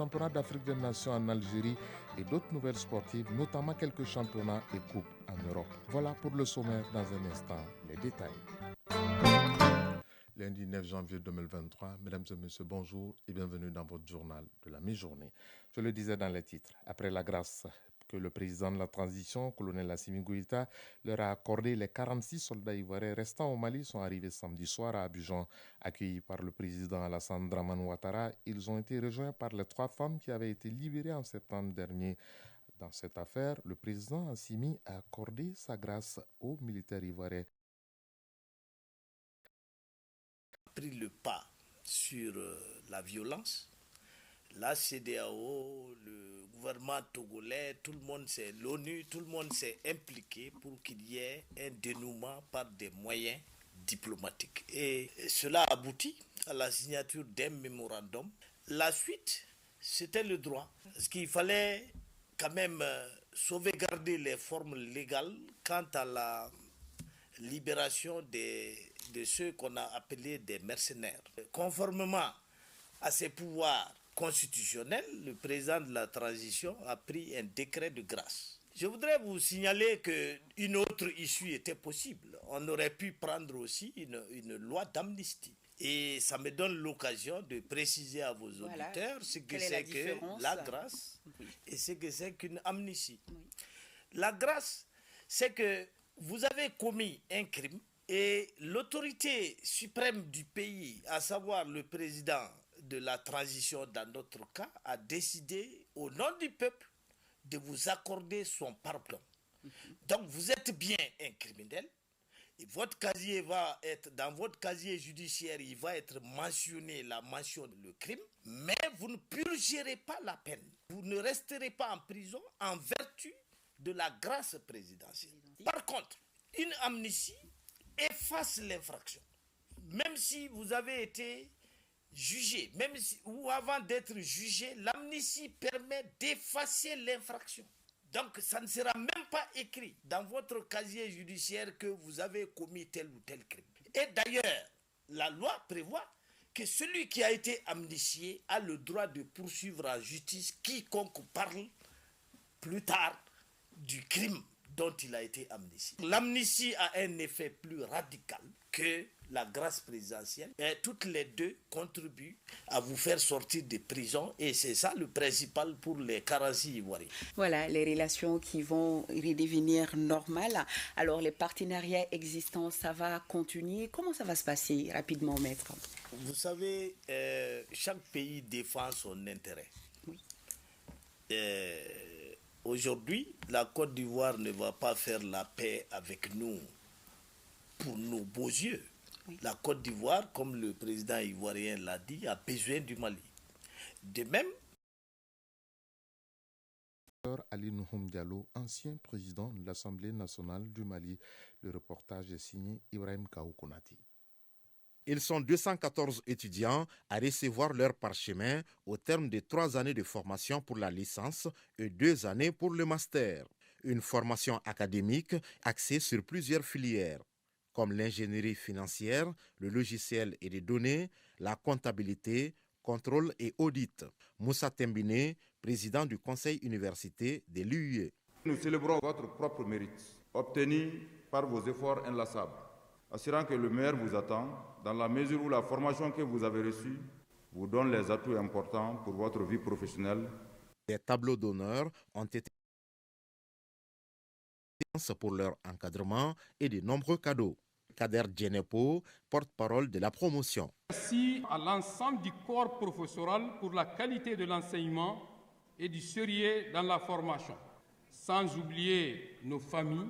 championnat d'Afrique des Nations en Algérie et d'autres nouvelles sportives, notamment quelques championnats et coupes en Europe. Voilà pour le sommaire dans un instant, les détails. Lundi 9 janvier 2023, mesdames et messieurs, bonjour et bienvenue dans votre journal de la mi-journée. Je le disais dans les titres, après la grâce que le président de la transition, colonel Assimi Goïta, leur a accordé, les 46 soldats ivoiriens restant au Mali sont arrivés samedi soir à Abidjan. Accueillis par le président Alassane Dramane Ouattara, ils ont été rejoints par les 3 femmes qui avaient été libérées en septembre dernier. Dans cette affaire, le président Assimi a accordé sa grâce aux militaires ivoiriens. Pris le pas sur la violence. La CEDEAO, le gouvernement togolais, tout le monde l'ONU, tout le monde s'est impliqué pour qu'il y ait un dénouement par des moyens diplomatiques. Et cela aboutit à la signature d'un mémorandum. La suite, c'était le droit. Parce qu'il fallait quand même sauvegarder les formes légales quant à la libération de ceux qu'on a appelés des mercenaires. Conformément à ses pouvoirs constitutionnels, le président de la transition a pris un décret de grâce. Je voudrais vous signaler qu'une autre issue était possible. On aurait pu prendre aussi une loi d'amnistie. Et ça me donne l'occasion de préciser à vos auditeurs ce que c'est que la grâce et ce que c'est qu'une amnistie. Oui. La grâce, c'est que vous avez commis un crime et l'autorité suprême du pays, à savoir le président de la transition dans notre cas, a décidé au nom du peuple de vous accorder son pardon. Donc vous êtes bien un criminel et votre casier va être, dans votre casier judiciaire, il va être mentionné la mention du crime, mais vous ne purgerez pas la peine. Vous ne resterez pas en prison en vertu de la grâce présidentielle. Par contre, une amnistie efface l'infraction. Même si vous avez été jugé, même si, ou avant d'être jugé, l'amnistie permet d'effacer l'infraction. Donc, ça ne sera même pas écrit dans votre casier judiciaire que vous avez commis tel ou tel crime. Et d'ailleurs, la loi prévoit que celui qui a été amnistié a le droit de poursuivre en justice quiconque parle plus tard du crime dont il a été amnistié. L'amnistie a un effet plus radical que la grâce présidentielle et toutes les deux contribuent à vous faire sortir de prison et c'est ça le principal pour les 46 Ivoiriens. Voilà, les relations qui vont redevenir normales. Alors les partenariats existants, ça va continuer. Comment ça va se passer rapidement, maître? Vous savez, chaque pays défend son intérêt. Oui. Aujourd'hui, la Côte d'Ivoire ne va pas faire la paix avec nous pour nos beaux yeux. Oui. La Côte d'Ivoire, comme le président ivoirien l'a dit, a besoin du Mali. De même, Ali Nouhoum Diallo, ancien président de l'Assemblée nationale du Mali. Le reportage est signé Ibrahim Kaoukonati. Ils sont 214 étudiants à recevoir leur parchemin au terme de 3 années de formation pour la licence et 2 années pour le master. Une formation académique axée sur plusieurs filières, comme l'ingénierie financière, le logiciel et les données, la comptabilité, contrôle et audit. Moussa Tembine, président du conseil université de l'UIE. Nous célébrons votre propre mérite, obtenu par vos efforts inlassables, assurant que le meilleur vous attend, dans la mesure où la formation que vous avez reçue vous donne les atouts importants pour votre vie professionnelle. Des tableaux d'honneur ont été pour leur encadrement et de nombreux cadeaux. Kader Djenepo, porte-parole de la promotion. Merci à l'ensemble du corps professoral pour la qualité de l'enseignement et du sérieux dans la formation, sans oublier nos familles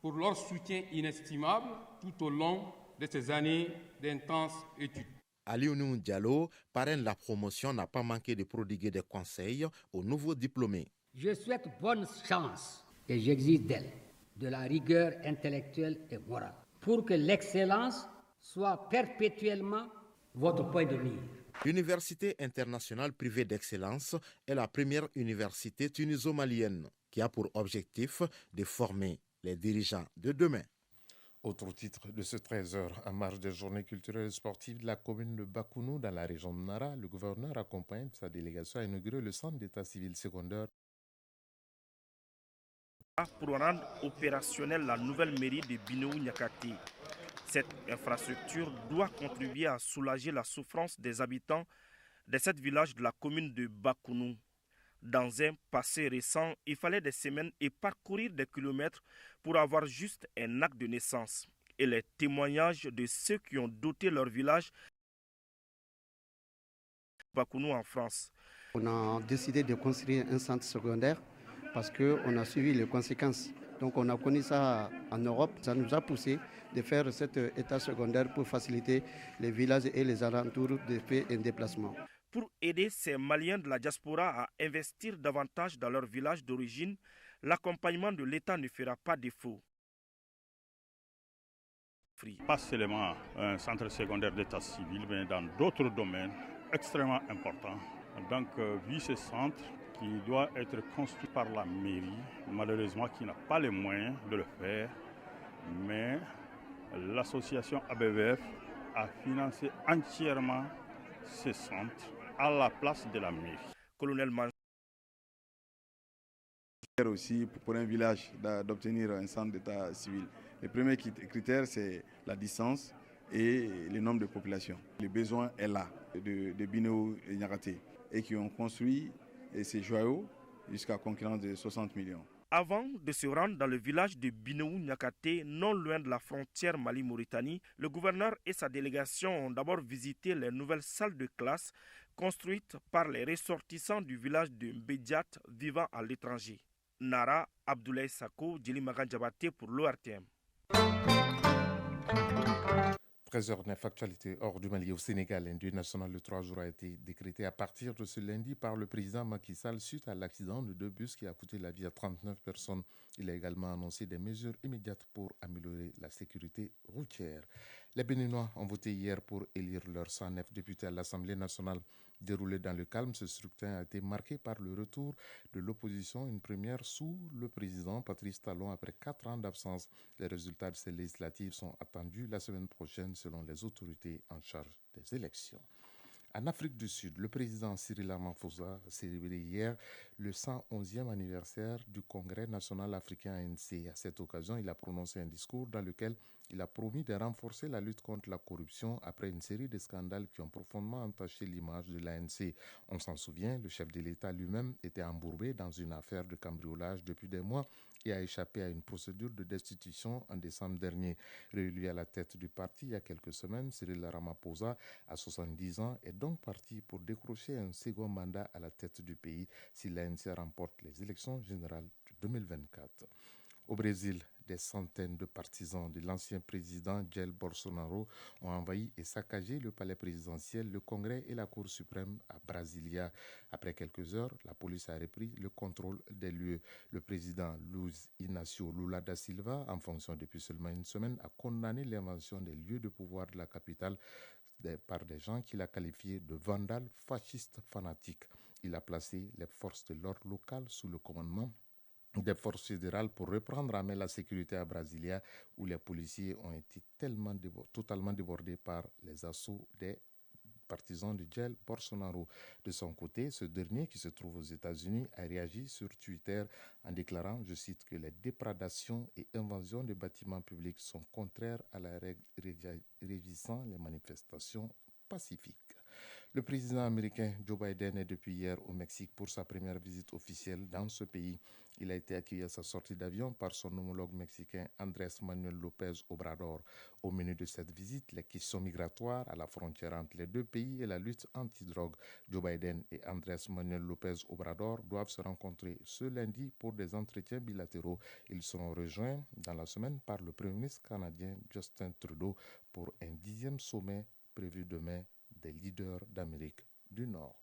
pour leur soutien inestimable tout au long de ces années d'intenses études. Alioune Diallo, parrain de la promotion, n'a pas manqué de prodiguer des conseils aux nouveaux diplômés. Je souhaite bonne chance et j'exige d'elle de la rigueur intellectuelle et morale pour que l'excellence soit perpétuellement votre point de mire. L'Université internationale privée d'excellence est la première université tuniso-malienne qui a pour objectif de former les dirigeants de demain. Autre titre de ce 13h, en marge des journées culturelles et sportives de la commune de Bakounou dans la région de Nara, le gouverneur accompagne sa délégation à inaugurer le centre d'état civil secondaire pour rendre opérationnelle la nouvelle mairie de Binou-Niakate. Cette infrastructure doit contribuer à soulager la souffrance des habitants de cet village de la commune de Bakounou. Dans un passé récent, il fallait des semaines et parcourir des kilomètres pour avoir juste un acte de naissance. Et les témoignages de ceux qui ont doté leur village Bakounou en France. On a décidé de construire un centre secondaire parce qu'on a suivi les conséquences. Donc on a connu ça en Europe, ça nous a poussé de faire cet état secondaire pour faciliter les villages et les alentours de faire un déplacement. Pour aider ces Maliens de la diaspora à investir davantage dans leur village d'origine, l'accompagnement de l'État ne fera pas défaut. Pas seulement un centre secondaire d'état civil, mais dans d'autres domaines extrêmement importants. Donc, vu ce centre qui doit être construit par la mairie, malheureusement qui n'a pas les moyens de le faire, mais l'association ABVF a financé entièrement ce centre à la place de la mairie. Colonel Man aussi pour un village d'obtenir un centre d'état civil. Le premier critère, c'est la distance et le nombre de population. Le besoin est là de Binou et Niakate et qui ont construit ces joyaux jusqu'à concurrence de 60 millions. Avant de se rendre dans le village de Binou-Niakate, non loin de la frontière Mali-Mauritanie, le gouverneur et sa délégation ont d'abord visité les nouvelles salles de classe construites par les ressortissants du village de Mbediat vivant à l'étranger. Nara, Abdoulaye Sako, Djeli Magan Diabaté pour l'ORTM. 13h09, actualité hors du Mali au Sénégal. Un deuil national de 3 jours a été décrété à partir de ce lundi par le président Macky Sall suite à l'accident de 2 bus qui a coûté la vie à 39 personnes. Il a également annoncé des mesures immédiates pour améliorer la sécurité routière. Les Béninois ont voté hier pour élire leurs 109 députés à l'Assemblée nationale. Déroulé dans le calme, ce scrutin a été marqué par le retour de l'opposition, une première sous le président Patrice Talon après 4 ans d'absence. Les résultats de ces législatives sont attendus la semaine prochaine selon les autorités en charge des élections. En Afrique du Sud, le président Cyril Ramaphosa a célébré hier le 111e anniversaire du Congrès national africain ANC. À cette occasion, il a prononcé un discours dans lequel il a promis de renforcer la lutte contre la corruption après une série de scandales qui ont profondément entaché l'image de l'ANC. On s'en souvient, le chef de l'État lui-même était embourbé dans une affaire de cambriolage depuis des mois et a échappé à une procédure de destitution en décembre dernier. Réélu à la tête du parti il y a quelques semaines, Cyril Ramaphosa, à 70 ans, est donc parti pour décrocher un second mandat à la tête du pays si l'ANC remporte les élections générales de 2024. Au Brésil, des centaines de partisans de l'ancien président Jair Bolsonaro ont envahi et saccagé le palais présidentiel, le Congrès et la Cour suprême à Brasilia. Après quelques heures, la police a repris le contrôle des lieux. Le président Luiz Inácio Lula da Silva, en fonction depuis seulement une semaine, a condamné l'invasion des lieux de pouvoir de la capitale par des gens qu'il a qualifiés de vandales fascistes fanatiques. Il a placé les forces de l'ordre locales sous le commandement des forces fédérales pour reprendre en main la sécurité à Brasilia, où les policiers ont été totalement débordés par les assauts des partisans de Jair Bolsonaro. De son côté, ce dernier, qui se trouve aux États-Unis, a réagi sur Twitter en déclarant, je cite, que les déprédations et invasions de bâtiments publics sont contraires à la règle régissant les manifestations pacifiques. Le président américain Joe Biden est depuis hier au Mexique pour sa première visite officielle dans ce pays. Il a été accueilli à sa sortie d'avion par son homologue mexicain Andrés Manuel López Obrador. Au menu de cette visite, les questions migratoires à la frontière entre les deux pays et la lutte anti-drogue. Joe Biden et Andrés Manuel López Obrador doivent se rencontrer ce lundi pour des entretiens bilatéraux. Ils seront rejoints dans la semaine par le Premier ministre canadien Justin Trudeau pour un 10e sommet prévu demain des leaders d'Amérique du Nord.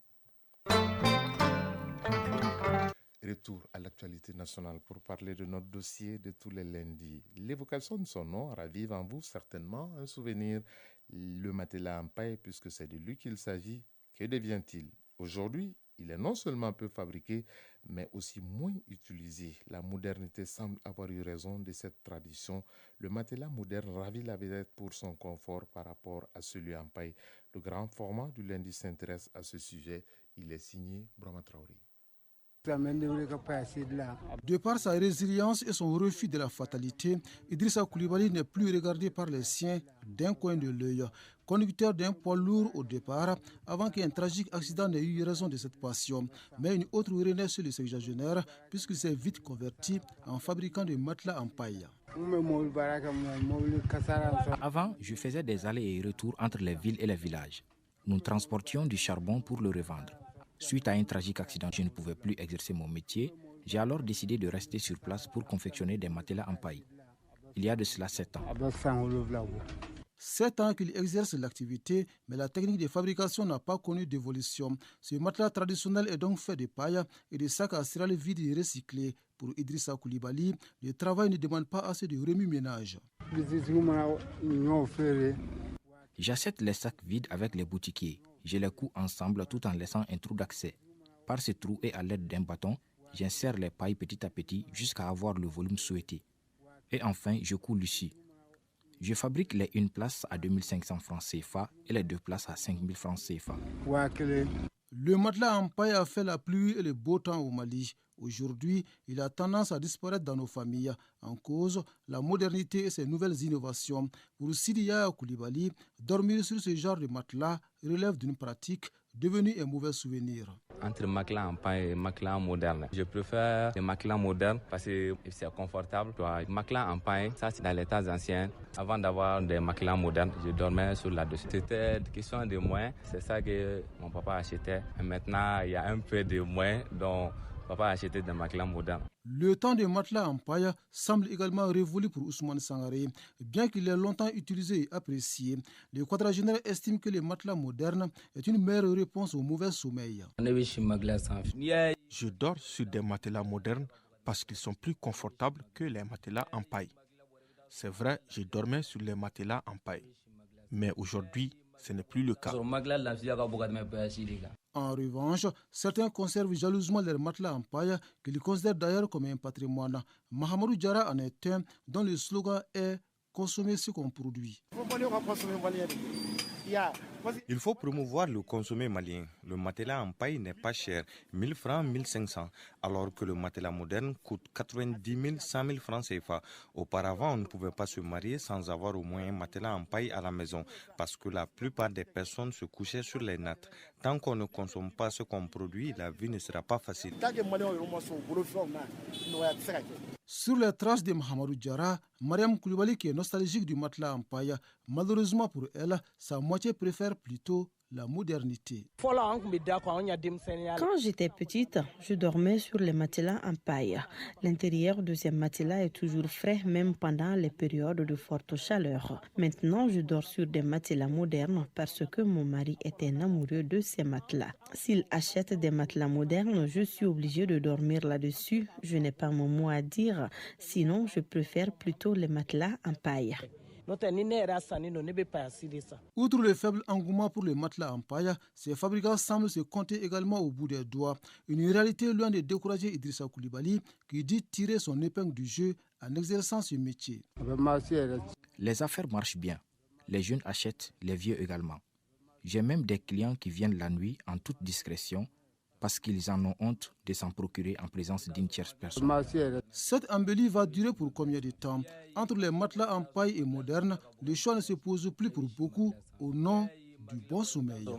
Retour à l'actualité nationale pour parler de notre dossier de tous les lundis. L'évocation de son nom ravive en vous certainement un souvenir. Le matelas en paille, puisque c'est de lui qu'il s'agit. Que devient-il? Aujourd'hui, Il est non seulement peu fabriqué, mais aussi moins utilisé. La modernité semble avoir eu raison de cette tradition. Le matelas moderne ravit la vedette pour son confort par rapport à celui en paille. Le grand format du lundi s'intéresse à ce sujet. Il est signé Brahma Traoré. De par sa résilience et son refus de la fatalité, Idrissa Coulibaly n'est plus regardé par les siens d'un coin de l'œil. Conducteur d'un poids lourd au départ, avant qu'un tragique accident n'ait eu raison de cette passion. Mais une autre renaît sur le sexagénaire, puisqu'il s'est vite converti en fabricant de matelas en paille. Avant, je faisais des allers et retours entre les villes et les villages. Nous transportions du charbon pour le revendre. Suite à un tragique accident, je ne pouvais plus exercer mon métier. J'ai alors décidé de rester sur place pour confectionner des matelas en paille. Il y a de cela 7 ans. 7 ans qu'il exerce l'activité, mais la technique de fabrication n'a pas connu d'évolution. Ce matelas traditionnel est donc fait de paille et de sacs à céréales vides et recyclés. Pour Idrissa Coulibaly, le travail ne demande pas assez de remue-ménage. J'achète les sacs vides avec les boutiquiers. Je les couds ensemble tout en laissant un trou d'accès. Par ce trou et à l'aide d'un bâton, j'insère les pailles petit à petit jusqu'à avoir le volume souhaité. Et enfin, je couds l'issue. Je fabrique les 1 place à 2500 francs CFA et les 2 places à 5000 francs CFA. Le matelas en paille a fait la pluie et le beau temps au Mali. Aujourd'hui, il a tendance à disparaître dans nos familles. En cause, la modernité et ses nouvelles innovations. Pour Sidiya Coulibaly, dormir sur ce genre de matelas relève d'une pratique devenue un mauvais souvenir. Entre matelas en paille et matelas moderne, je préfère les matelas modernes parce que c'est confortable. Les matelas en paille, ça c'est dans les temps anciens. Avant d'avoir des matelas modernes, je dormais sur la dessus. C'était une question de moins, c'est ça que mon papa achetait. Et maintenant, il y a un peu de moins, donc papa a acheté des matelas modernes. Le temps des matelas en paille semble également révolu pour Ousmane Sangaré. Bien qu'il ait longtemps utilisé et apprécié, le quadragénaire estime que les matelas modernes est une meilleure réponse au mauvais sommeil. Je dors sur des matelas modernes parce qu'ils sont plus confortables que les matelas en paille. C'est vrai, je dormais sur les matelas en paille. Mais aujourd'hui, ce n'est plus le cas. En revanche, certains conservent jalousement leurs matelas en paille, qu'ils considèrent d'ailleurs comme un patrimoine. Mahamadou Diarra en est un dont le slogan est « consommer ce qu'on produit ». Il faut promouvoir le consommé malien. Le matelas en paille n'est pas cher, 1000 francs, 1500, alors que le matelas moderne coûte 90 000, 100 000 francs CFA. Auparavant, on ne pouvait pas se marier sans avoir au moins un matelas en paille à la maison, parce que la plupart des personnes se couchaient sur les nattes. Tant qu'on ne consomme pas ce qu'on produit, la vie ne sera pas facile. Sur les traces de Mahamadou Diarra, Mariam Coulibaly, qui est nostalgique du matelas en paille, malheureusement pour elle, sa moitié préfère plutôt la modernité. Quand j'étais petite, je dormais sur les matelas en paille. L'intérieur de ces matelas est toujours frais, même pendant les périodes de forte chaleur. Maintenant, je dors sur des matelas modernes parce que mon mari est un amoureux de ces matelas. S'il achète des matelas modernes, je suis obligée de dormir là-dessus. Je n'ai pas mon mot à dire, sinon je préfère plutôt les matelas en paille. Outre le faible engouement pour les matelas en paille, ces fabricants semblent se compter également au bout des doigts. Une réalité loin de décourager Idrissa Coulibaly, qui dit tirer son épingle du jeu en exerçant ce métier. Les affaires marchent bien. Les jeunes achètent, les vieux également. J'ai même des clients qui viennent la nuit en toute discrétion parce qu'ils en ont honte de s'en procurer en présence d'une tierce personne. Cette embellie va durer pour combien de temps? Entre les matelas en paille et modernes, le choix ne se pose plus pour beaucoup au nom du bon sommeil. Des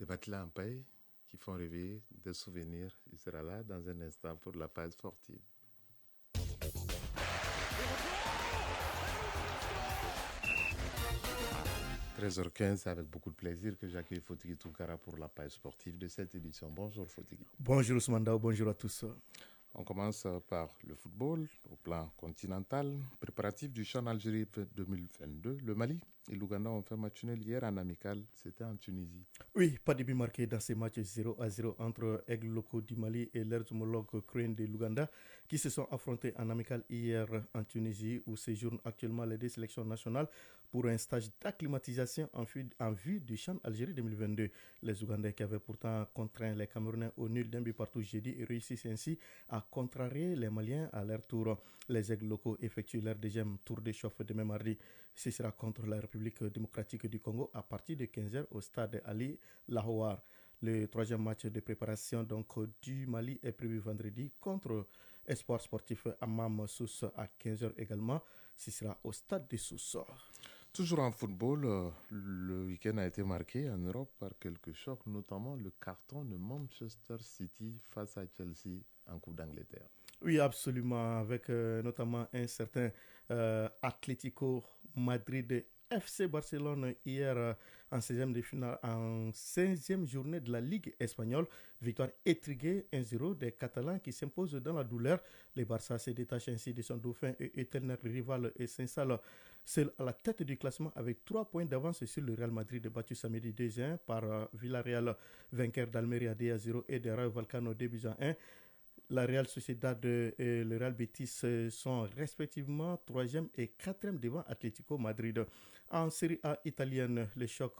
matelas en paille qui font rêver des souvenirs. Il sera là dans un instant pour la page sportive. 13h15, avec beaucoup de plaisir que j'accueille Fotigui Tounkara pour la page sportive de cette édition. Bonjour Fotigui. Bonjour Ousmane Dao, bonjour à tous. On commence par le football au plan continental. Préparatif du CHAN Algérie 2022. Le Mali et l'Ouganda ont fait match nul hier en amical, c'était en Tunisie. Oui, pas de but marqué dans ces matchs 0-0 entre Aigles locaux du Mali et leurs homologues Crane de l'Ouganda qui se sont affrontés en amical hier en Tunisie où séjournent actuellement les deux sélections nationales pour un stage d'acclimatisation en vue du CHAN Algérie 2022. Les Ougandais qui avaient pourtant contraint les Camerounais au nul d'un but partout jeudi et réussissent ainsi à contrarier les Maliens à leur tour. Les Aigles locaux effectuent leur deuxième tour de chauffe demain mardi. Ce sera contre la République démocratique du Congo à partir de 15h au stade Ali Lahouar. Le troisième match de préparation donc, du Mali est prévu vendredi contre Espoir sportif Amam Sousse à 15h également. Ce sera au stade de Sousse. Toujours en football, le week-end a été marqué en Europe par quelques chocs, notamment le carton de Manchester City face à Chelsea en Coupe d'Angleterre. Oui, absolument, avec notamment un certain Atlético Madrid FC Barcelone hier en 16e de finale, en 16e journée de la Ligue espagnole. Victoire étriquée 1-0 des Catalans qui s'imposent dans la douleur. Le Barça se détache ainsi de son dauphin et éternel rival et s'installe seul à la tête du classement avec 3 points d'avance sur le Real Madrid battu samedi 2-1 par Villarreal, vainqueur d'Almeria 2-0 et de Rayo Vallecano 2-1. La Real Sociedad et le Real Betis sont respectivement 3e et 4e devant Atlético Madrid. En Série A italienne, le choc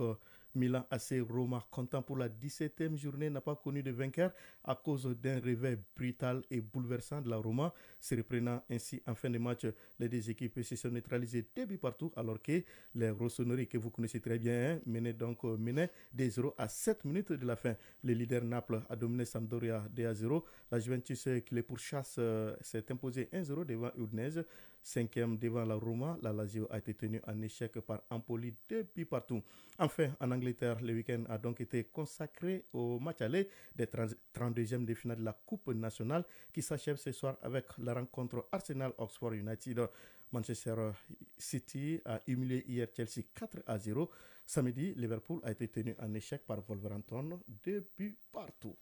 Milan AC Roma, comptant pour la 17e journée, n'a pas connu de vainqueur à cause d'un réveil brutal et bouleversant de la Roma. Se reprenant ainsi en fin de match, les deux équipes se sont neutralisées 2 buts partout, alors que les Rossoneri, que vous connaissez très bien, menaient 2-0 à 7 minutes de la fin. Le leader Naples a dominé Sampdoria 2-0. La Juventus qui les pourchasse s'est imposée 1-0 devant Udinese. 5e devant la Roma, la Lazio a été tenue en échec par Empoli 2 buts partout. Enfin, en Angleterre, le week-end a donc été consacré au match aller des 32e de finale de la Coupe nationale qui s'achève ce soir avec la rencontre Arsenal-Oxford United. Manchester City a humilié hier Chelsea 4-0. Samedi, Liverpool a été tenu en échec par Wolverhampton 2 buts partout.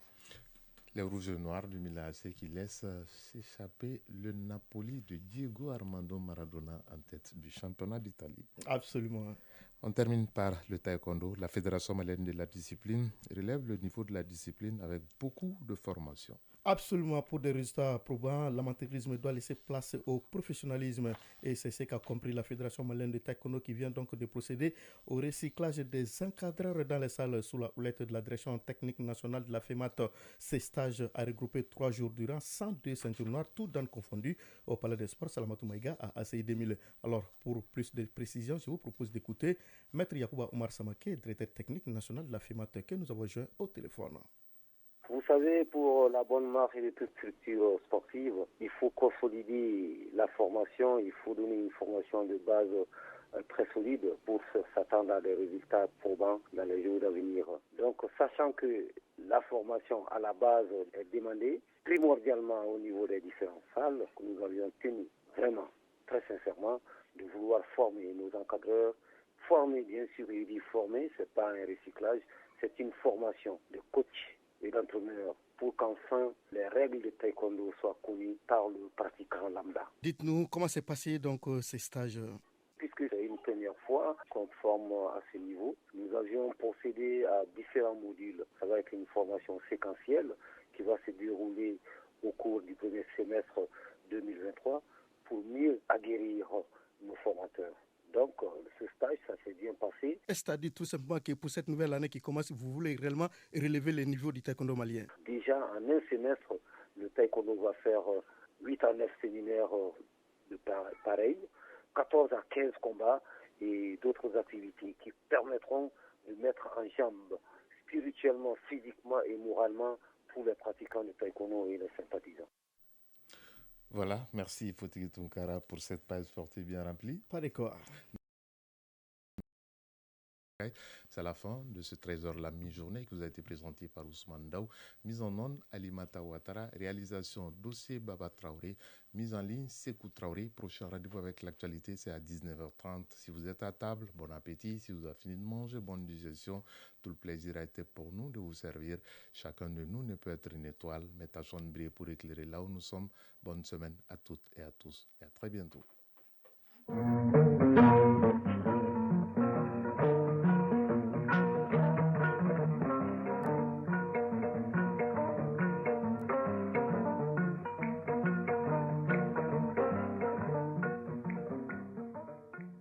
Les Rouges et Noirs du Milan AC qui laissent s'échapper le Napoli de Diego Armando Maradona en tête du championnat d'Italie. Absolument. On termine par le taekwondo. La Fédération malienne de la discipline relève le niveau de la discipline avec beaucoup de formation. Absolument, pour des résultats probants, l'amateurisme doit laisser place au professionnalisme et c'est ce qu'a compris la Fédération malienne de taekwondo qui vient donc de procéder au recyclage des encadreurs dans les salles sous la houlette de la direction technique nationale de la FEMAT. Ces stages a regroupé 3 jours durant 102 ceintures noires, toutes dans confondues, au Palais des Sports Salamatou Maïga à ACI 2000. Alors, pour plus de précisions, je vous propose d'écouter Maître Yacouba Omar Samake, directeur technique national de la FEMAT, que nous avons joint au téléphone. Vous savez, pour la bonne marche de toute structure sportive, il faut consolider la formation, il faut donner une formation de base très solide pour s'attendre à des résultats probants dans les jours à venir. Donc, sachant que la formation à la base est demandée, primordialement au niveau des différentes salles, que nous avions tenu vraiment, très sincèrement, de vouloir former nos encadreurs, former bien sûr, il dit former, c'est pas un recyclage, c'est une formation de coach et d'entraîneurs pour qu'enfin les règles de taekwondo soient connues par le pratiquant lambda. Dites-nous comment s'est passé donc ces stages? Puisque c'est une première fois qu'on forme à ce niveau, nous avions procédé à différents modules. Ça va être une formation séquentielle qui va se dérouler au cours du premier semestre 2023 pour mieux aguerrir nos formateurs. Donc, ce stage, ça s'est bien passé. C'est-à-dire tout simplement que pour cette nouvelle année qui commence, vous voulez réellement relever le niveau du taekwondo malien? Déjà, en un semestre, le taekwondo va faire 8 à 9 séminaires de pareil, 14 à 15 combats et d'autres activités qui permettront de mettre en jambe spirituellement, physiquement et moralement tous les pratiquants de taekwondo et les sympathisants. Voilà, merci Fotigi Tunkara pour cette page sportive bien remplie. Pas de quoi. C'est la fin de ce trésor la mi-journée qui vous a été présenté par Ousmane Daou. Mise en onde, Alimata Ouattara. Réalisation, dossier Baba Traoré. Mise en ligne, Sekou Traoré. Prochain rendez-vous avec l'actualité, c'est à 19h30. Si vous êtes à table, bon appétit. Si vous avez fini de manger, bonne digestion. Tout le plaisir a été pour nous de vous servir. Chacun de nous ne peut être une étoile, mais tâchons de briller pour éclairer là où nous sommes. Bonne semaine à toutes et à tous et à très bientôt.